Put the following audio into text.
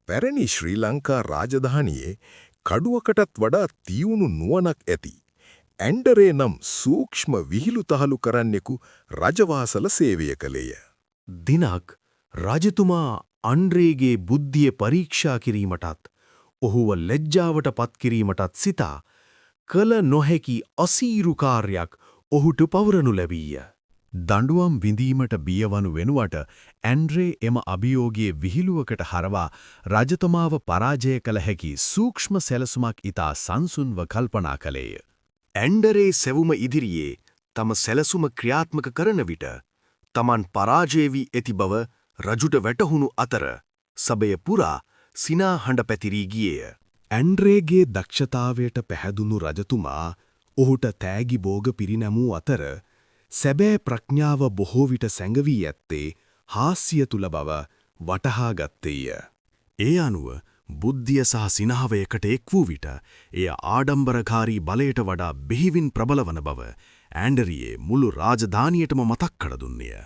පැරණි ශ්‍රී ලංකා රාජධානියේ කඩුවකටත් වඩා තියුණු නුවණක් ඇති ඇන්ඩරේ නම් සූක්ෂම විහිළු තහළු කරන්නෙකු රජවාසල සේවය කළේය. දිනක් රජතුමා අන්ඩ්‍රේගේ බුද්ධිය පරීක්ෂා කිරීමටත් ඔහුව ලැජ්ජාවට පත් කිරීමටත් සිතා කල නොහැකි අසීරු කාර්යයක් ඔහුට පවරනු ලැබීය. දඬුවම් විඳීමට බියවනු වෙනුවට ඇන්ඩ්‍රේ එම අභියෝගයේ විහිළුවකට හරවා රජතුමාව පරාජය කළ හැකි සූක්ෂම සැලසුමක් ඉතා සංසුන්ව කල්පනා කළේය. ඇන්ඩරේ සැවුම ඉදිරියේ තම සැලසුම ක්‍රියාත්මක කරන විට තමන් පරාජය වී ඇති බව රජුට වැටහුණු අතර සභය පුරා සිනා හඬ පැතිරී ගියේය. ඇන්ඩ්‍රේගේ දක්ෂතාවයට පැහැදුණු රජතුමා ඔහුට තෑගි බෝග පිරිනැමූ අතර සැබෑ ප්‍රඥාව බොහෝ විට සැඟවී ඇත්තේ හාස්‍ය තුල බව වටහා ගත්තේය. ඒ අනුව බුද්ධිය සහ සිනහව එකට එක් වූ විට එය ආඩම්බරකාරී බලයට වඩා බෙහෙවින් ප්‍රබල වන බව ඇන්ඩරියේ මුළු රාජධානියටම මතක් කර දුන්නේය.